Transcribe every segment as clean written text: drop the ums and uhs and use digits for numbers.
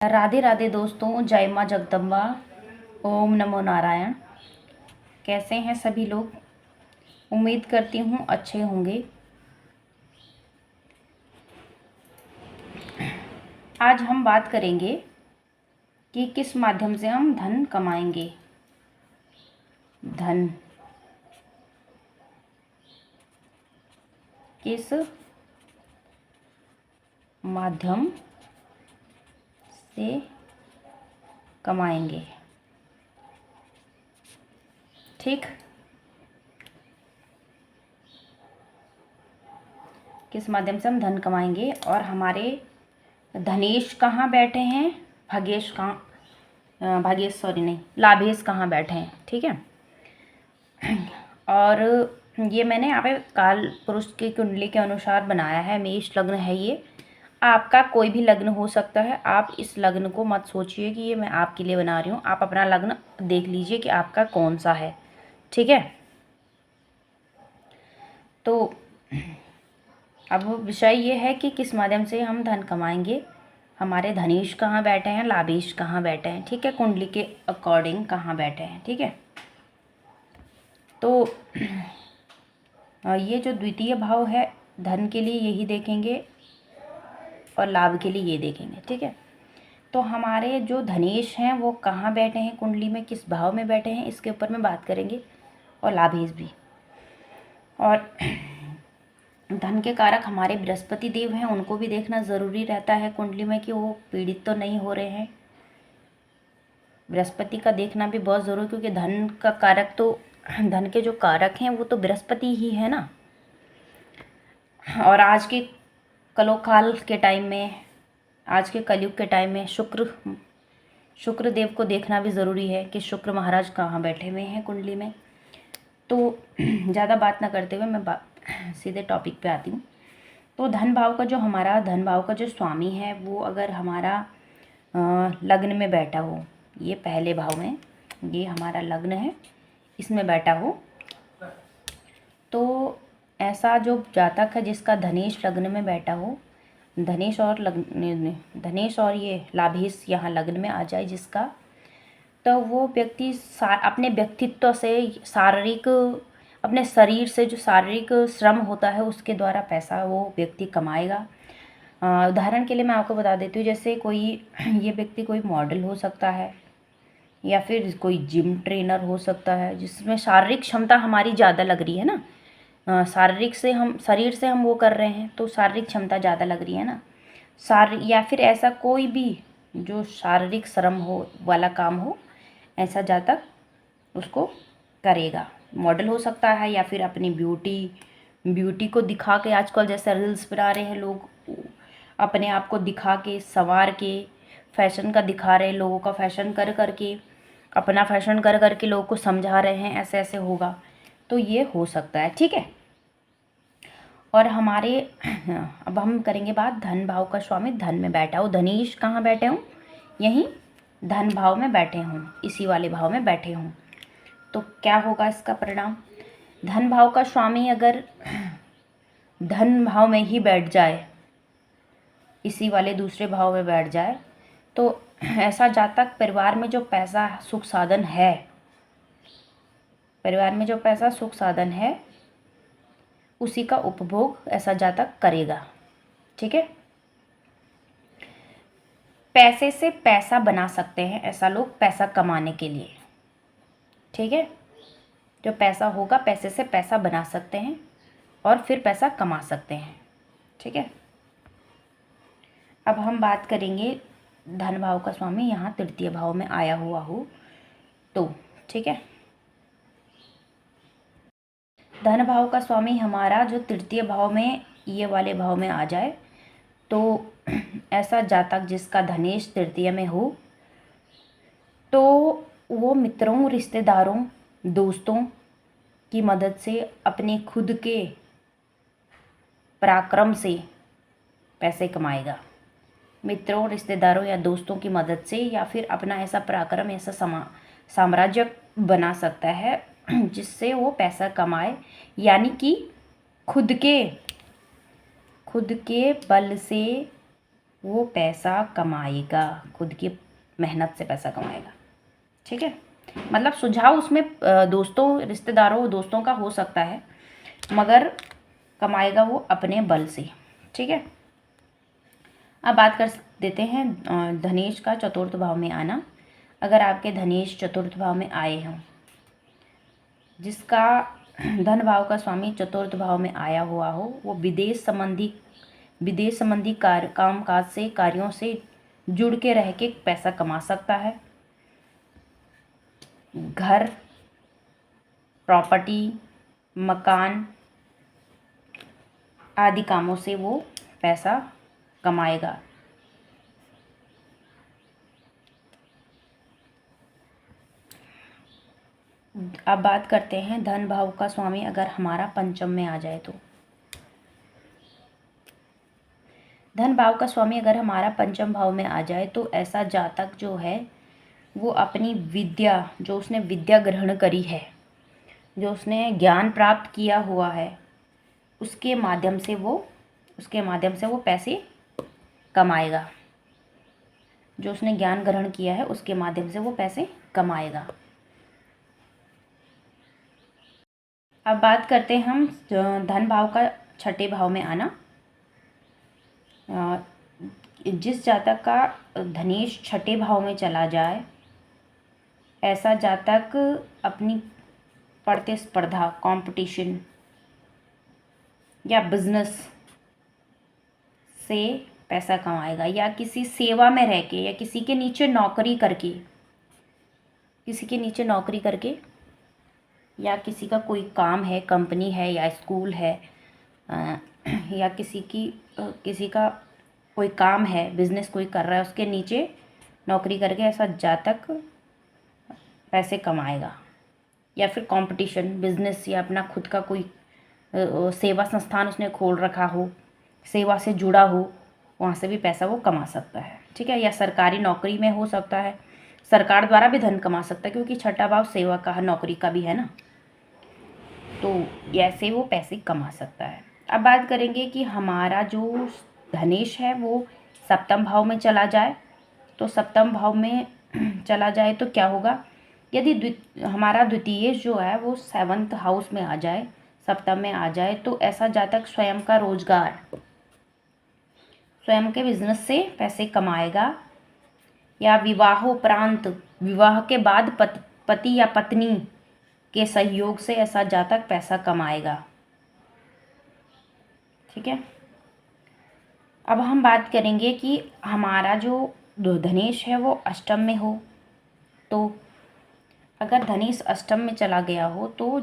राधे राधे दोस्तों, जय माँ जगदम्बा। ओम नमो नारायण। कैसे हैं सभी लोग? उम्मीद करती हूँ अच्छे होंगे। आज हम बात करेंगे कि किस माध्यम से हम धन कमाएंगे। धन किस माध्यम से कमाएंगे। ठीक, किस माध्यम से हम धन कमाएंगे और हमारे धनेश कहाँ बैठे हैं, भागेश कहाँ, भागेश सॉरी नहीं, लाभेश कहाँ बैठे हैं। ठीक है। और ये मैंने यहाँ पे काल पुरुष की कुंडली के अनुसार बनाया है। मेष लग्न है ये। आपका कोई भी लग्न हो सकता है। आप इस लग्न को मत सोचिए कि ये मैं आपके लिए बना रही हूँ। आप अपना लग्न देख लीजिए कि आपका कौन सा है। ठीक है। तो अब विषय ये है कि किस माध्यम से हम धन कमाएंगे। हमारे धनेश कहाँ बैठे हैं, लाभेश कहाँ बैठे हैं। ठीक है, कुंडली के अकॉर्डिंग कहाँ बैठे हैं। ठीक है। तो ये जो द्वितीय भाव है, धन के लिए यही देखेंगे और लाभ के लिए ये देखेंगे। ठीक है। तो हमारे जो धनेश हैं वो कहाँ बैठे हैं कुंडली में, किस भाव में बैठे हैं, इसके ऊपर में बात करेंगे, और लाभेश भी। और धन के कारक हमारे बृहस्पति देव हैं, उनको भी देखना ज़रूरी रहता है कुंडली में कि वो पीड़ित तो नहीं हो रहे हैं। बृहस्पति का देखना भी बहुत ज़रूरी, क्योंकि धन का कारक तो, धन के जो कारक हैं वो तो बृहस्पति ही है ना। और आज के कलोकाल के टाइम में, आज के कलयुग के टाइम में शुक्र देव को देखना भी ज़रूरी है कि शुक्र महाराज कहाँ बैठे हुए हैं कुंडली में। तो ज़्यादा बात ना करते हुए मैं सीधे टॉपिक पे आती हूँ। तो धन भाव का जो हमारा धन भाव का जो स्वामी है वो अगर हमारा लग्न में बैठा हो, ये पहले भाव में, ये हमारा लग्न है, इसमें बैठा हो, तो ऐसा जो जातक है जिसका धनेश लग्न में बैठा हो, धनेश और ये लाभेश यहाँ लग्न में आ जाए जिसका, तो वो व्यक्ति अपने व्यक्तित्व से, शारीरिक, अपने शरीर से जो शारीरिक श्रम होता है उसके द्वारा पैसा वो व्यक्ति कमाएगा। उदाहरण के लिए मैं आपको बता देती हूँ, जैसे कोई ये व्यक्ति कोई मॉडल हो सकता है या फिर कोई जिम ट्रेनर हो सकता है, जिसमें शारीरिक क्षमता हमारी ज़्यादा लग रही है ना। शारीरिक से हम, शरीर से हम वो कर रहे हैं तो शारीरिक क्षमता ज़्यादा लग रही है ना। या फिर ऐसा कोई भी जो शारीरिक श्रम हो वाला काम हो, ऐसा जातक उसको करेगा। मॉडल हो सकता है या फिर अपनी ब्यूटी को दिखा के, आजकल जैसे रील्स बना रहे हैं लोग, अपने आप को दिखा के, संवार के, फैशन का दिखा रहे हैं, लोगों का फैशन कर करके, अपना फैशन कर करके लोगों को समझा रहे हैं ऐसे ऐसे होगा, तो ये हो सकता है। ठीक है। और हमारे अब हम करेंगे बात धन भाव का स्वामी धन में बैठा हो, धनेश कहाँ बैठे हूँ, यहीं धन भाव में बैठे हूँ, इसी वाले भाव में बैठे हूँ, तो क्या होगा इसका परिणाम। धन भाव का स्वामी अगर धन भाव में ही बैठ जाए, इसी वाले दूसरे भाव में बैठ जाए, तो ऐसा जातक परिवार में जो पैसा सुख साधन है, परिवार में जो पैसा सुख साधन है उसी का उपभोग ऐसा जातक करेगा। ठीक है। पैसे से पैसा बना सकते हैं ऐसा लोग पैसा कमाने के लिए। ठीक है। जो पैसा होगा, पैसे से पैसा बना सकते हैं और फिर पैसा कमा सकते हैं। ठीक है। अब हम बात करेंगे धन भाव का स्वामी यहाँ तृतीय भाव में आया हुआ हो तो। ठीक है। धन भाव का स्वामी हमारा जो तृतीय भाव में, ये वाले भाव में आ जाए, तो ऐसा जातक जिसका धनेश तृतीय में हो, तो वो मित्रों, रिश्तेदारों, दोस्तों की मदद से, अपने खुद के पराक्रम से पैसे कमाएगा। मित्रों, रिश्तेदारों या दोस्तों की मदद से, या फिर अपना ऐसा पराक्रम, ऐसा साम्राज्य बना सकता है जिससे वो पैसा कमाए, यानी कि खुद के बल से वो पैसा कमाएगा, खुद की मेहनत से पैसा कमाएगा। ठीक है, मतलब सुझाव उसमें दोस्तों, रिश्तेदारों, दोस्तों का हो सकता है, मगर कमाएगा वो अपने बल से। ठीक है, अब बात कर देते हैं धनेश का चतुर्थ भाव में आना। अगर आपके धनेश चतुर्थ भाव में आए हों, जिसका धन भाव का स्वामी चतुर्थ भाव में आया हुआ हो, वो विदेश संबंधी काम काज से, कार्यों से जुड़ के रह के पैसा कमा सकता है। घर, प्रॉपर्टी, मकान आदि कामों से वो पैसा कमाएगा। अब बात करते हैं धन भाव का स्वामी अगर हमारा पंचम में आ जाए तो। धन भाव का स्वामी अगर हमारा पंचम भाव में आ जाए तो ऐसा जातक जो है वो अपनी विद्या, जो उसने विद्या ग्रहण करी है, जो उसने ज्ञान प्राप्त किया हुआ है, उसके माध्यम से वो पैसे कमाएगा। जो उसने ज्ञान ग्रहण किया है उसके माध्यम से वो पैसे कमाएगा। अब बात करते हैं हम धन भाव का छठे भाव में आना। जिस जातक का धनेश छठे भाव में चला जाए, ऐसा जातक अपनी प्रतिस्पर्धा, कंपटीशन या बिजनेस से पैसा कमाएगा, या किसी सेवा में रह के, या किसी के नीचे नौकरी करके, या किसी का कोई काम है, कंपनी है या स्कूल है, या किसी का कोई काम है, बिजनेस कोई कर रहा है, उसके नीचे नौकरी करके ऐसा जातक पैसे कमाएगा। या फिर कंपटीशन, बिजनेस, या अपना खुद का कोई सेवा संस्थान उसने खोल रखा हो, सेवा से जुड़ा हो, वहाँ से भी पैसा वो कमा सकता है। ठीक है, या सरकारी नौकरी में हो सकता है, सरकार द्वारा भी धन कमा सकता है, क्योंकि छठा भाव सेवा का, नौकरी का भी है ना, तो ऐसे वो पैसे कमा सकता है। अब बात करेंगे कि हमारा जो धनेश है वो सप्तम भाव में चला जाए, तो सप्तम भाव में चला जाए तो क्या होगा, यदि हमारा द्वितीय जो है वो 7th हाउस में आ जाए, सप्तम में आ जाए, तो ऐसा जातक स्वयं का रोजगार, स्वयं के बिजनेस से पैसे कमाएगा, या विवाहोपरांत, विवाह के बाद पति या पत्नी के सहयोग से ऐसा जातक पैसा कमाएगा। ठीक है, अब हम बात करेंगे कि हमारा जो धनेश है वो अष्टम में हो, तो अगर धनेश अष्टम में चला गया हो तो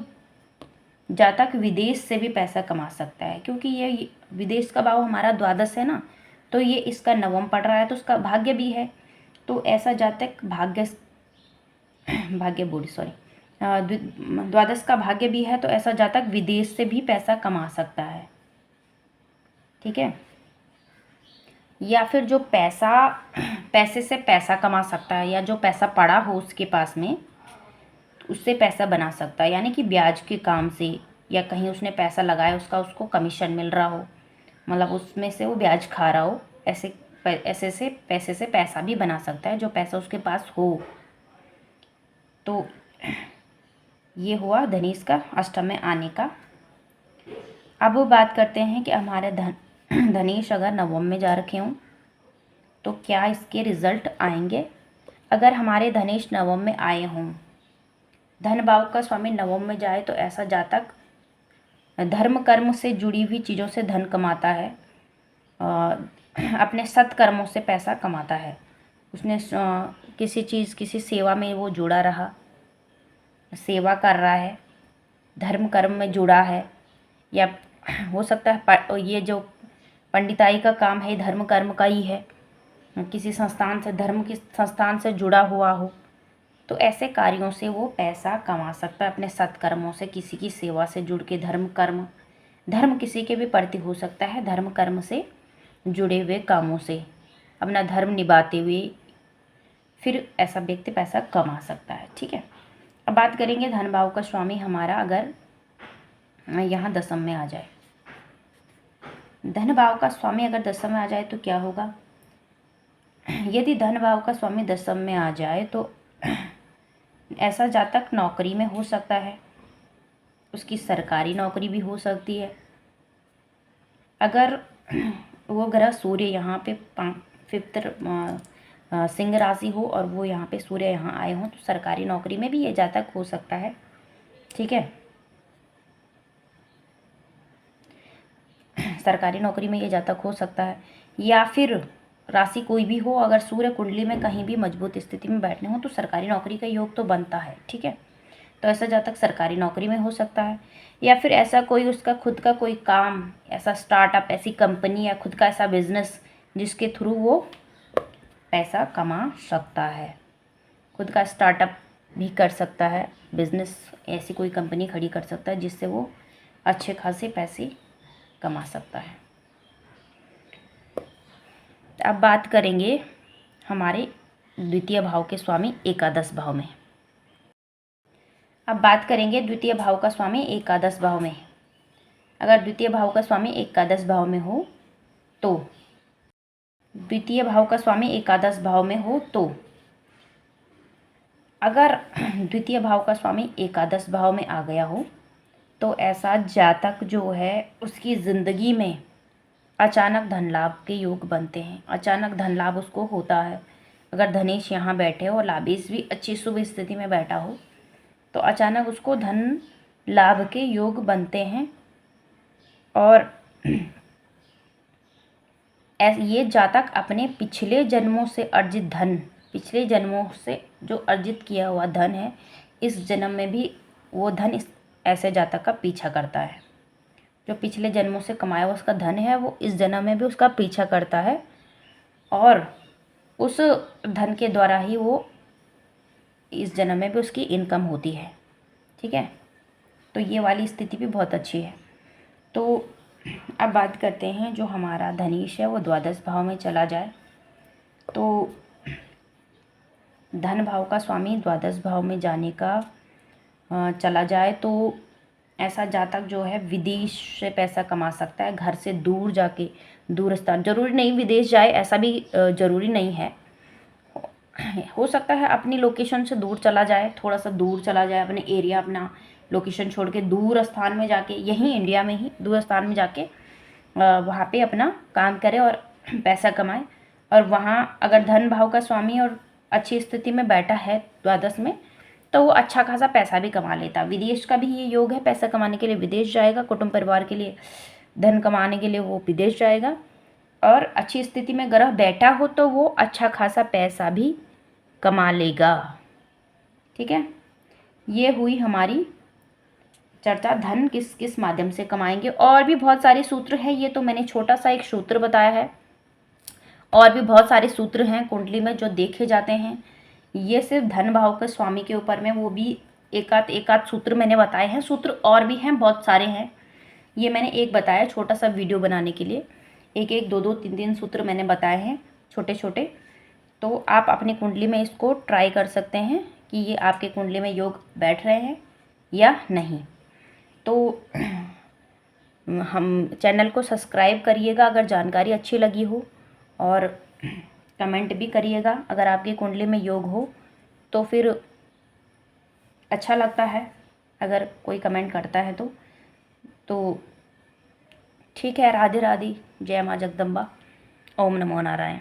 जातक विदेश से भी पैसा कमा सकता है, क्योंकि ये विदेश का भाव हमारा द्वादश है ना, तो ये इसका नवम पड़ रहा है, तो उसका भाग्य भी है, तो ऐसा जातक द्वादश का भाग्य भी है, तो ऐसा जातक विदेश से भी पैसा कमा सकता है। ठीक है, या फिर जो पैसे से पैसा कमा सकता है, या जो पैसा पड़ा हो उसके पास में, उससे पैसा बना सकता है, यानी कि ब्याज के काम से, या कहीं उसने पैसा लगाया, उसको कमीशन मिल रहा हो, मतलब उसमें से वो ब्याज खा रहा हो, ऐसे से पैसे से पैसा भी बना सकता है, जो पैसा उसके पास हो। तो ये हुआ धनेश का अष्टम में आने का। अब वो बात करते हैं कि हमारे धनेश अगर नवम में जा रखे हों तो क्या इसके रिजल्ट आएंगे। अगर हमारे धनेश नवम में आए हों, धन भाव का स्वामी नवम में जाए, तो ऐसा जातक धर्म कर्म से जुड़ी हुई चीज़ों से धन कमाता है, अपने सत्कर्मों से पैसा कमाता है। उसने किसी सेवा में वो जुड़ा रहा, सेवा कर रहा है, धर्म कर्म में जुड़ा है, या हो सकता है ये जो पंडिताई का काम है धर्म कर्म का ही है, किसी संस्थान से, धर्म की संस्थान से जुड़ा हुआ हो, तो ऐसे कार्यों से वो पैसा कमा सकता है, अपने सत्कर्मों से, किसी की सेवा से जुड़ के, धर्म किसी के भी प्रति हो सकता है, धर्म कर्म से जुड़े हुए कामों से अपना धर्म निभाते हुए फिर ऐसा व्यक्ति पैसा कमा सकता है। ठीक है, अब बात करेंगे धन भाव का स्वामी हमारा अगर यहाँ दशम में आ जाए। धन भाव का स्वामी अगर दशम में आ जाए तो क्या होगा, यदि धन भाव का स्वामी दशम में आ जाए तो ऐसा जातक नौकरी में हो सकता है, उसकी सरकारी नौकरी भी हो सकती है। अगर वो ग्रह सूर्य यहाँ पे फिफ्थ सिंह राशि हो और वो यहाँ पे सूर्य यहाँ आए हों तो सरकारी नौकरी में भी ये जातक हो सकता है। ठीक है, सरकारी नौकरी में ये जातक हो सकता है। या फिर राशि कोई भी हो, अगर सूर्य कुंडली में कहीं भी मजबूत स्थिति में बैठने हो तो सरकारी नौकरी का योग तो बनता है। ठीक है, तो ऐसा जातक सरकारी नौकरी में हो सकता है। या फिर ऐसा कोई उसका खुद का कोई काम, ऐसा स्टार्टअप, ऐसी कंपनी या खुद का ऐसा बिजनेस जिसके थ्रू वो पैसा कमा सकता है। खुद का स्टार्टअप भी कर सकता है, बिजनेस, ऐसी कोई कंपनी खड़ी कर सकता है जिससे वो अच्छे खासे पैसे कमा सकता है। अब बात करेंगे हमारे द्वितीय भाव के स्वामी एकादश भाव में। अब बात करेंगे द्वितीय भाव का स्वामी एकादश भाव में। अगर द्वितीय भाव का स्वामी एकादश भाव में हो तो द्वितीय भाव का स्वामी एकादश भाव में हो तो अगर द्वितीय भाव का स्वामी एकादश भाव में आ गया हो तो ऐसा जातक जो है उसकी ज़िंदगी में अचानक धन लाभ के योग बनते हैं। अचानक धन लाभ उसको होता है। अगर धनेश यहाँ बैठे हो और लाभेश भी अच्छी शुभ स्थिति में बैठा हो तो अचानक उसको धन लाभ के योग बनते हैं। और ये जातक अपने पिछले जन्मों से अर्जित धन, पिछले जन्मों से जो अर्जित किया हुआ धन है, इस जन्म में भी वो धन इस ऐसे जातक का पीछा करता है। जो पिछले जन्मों से कमाया हुआ उसका धन है वो इस जन्म में भी उसका पीछा करता है और उस धन के द्वारा ही वो इस जन्म में भी उसकी इनकम होती है। ठीक है, तो ये वाली स्थिति भी बहुत अच्छी है। तो अब बात करते हैं जो हमारा धनेश है वो द्वादश भाव में चला जाए तो धन भाव का स्वामी द्वादश भाव में जाने का चला जाए तो ऐसा जातक जो है विदेश से पैसा कमा सकता है। घर से दूर जाके, दूर स्थान, जरूरी नहीं विदेश जाए, ऐसा भी जरूरी नहीं है। हो सकता है अपनी लोकेशन से दूर चला जाए, थोड़ा सा दूर चला जाए, अपने एरिया, अपना लोकेशन छोड़ के दूर स्थान में जाके, यहीं इंडिया में ही दूर स्थान में जाके वहाँ पे अपना काम करे और पैसा कमाए। और वहाँ अगर धन भाव का स्वामी और अच्छी स्थिति में बैठा है द्वादश में तो वो अच्छा खासा पैसा भी कमा लेता। विदेश का भी ये योग है, पैसा कमाने के लिए विदेश जाएगा, कुटुंब परिवार के लिए धन कमाने के लिए वो विदेश जाएगा। और अच्छी स्थिति में ग्रह बैठा हो तो वो अच्छा खासा पैसा भी कमा लेगा। ठीक है, ये हुई हमारी चर्चा धन किस किस माध्यम से कमाएंगे। और भी बहुत सारे सूत्र हैं, ये तो मैंने छोटा सा एक सूत्र बताया है। और भी बहुत सारे सूत्र हैं कुंडली में जो देखे जाते हैं। ये सिर्फ धन भाव के स्वामी के ऊपर में, वो भी एकाध सूत्र मैंने बताए हैं। सूत्र और भी हैं, बहुत सारे हैं। ये मैंने एक बताया छोटा सा वीडियो बनाने के लिए। एक दो तीन सूत्र मैंने बताए हैं छोटे छोटे। तो आप अपनी कुंडली में इसको ट्राई कर सकते हैं कि ये आपके कुंडली में योग बैठ रहे हैं या नहीं। तो हम चैनल को सब्सक्राइब करिएगा अगर जानकारी अच्छी लगी हो, और कमेंट भी करिएगा अगर आपकी कुंडली में योग हो तो फिर अच्छा लगता है अगर कोई कमेंट करता है तो ठीक है। राधे राधे, जय माँ जगदम्बा, ओम नमो नारायण।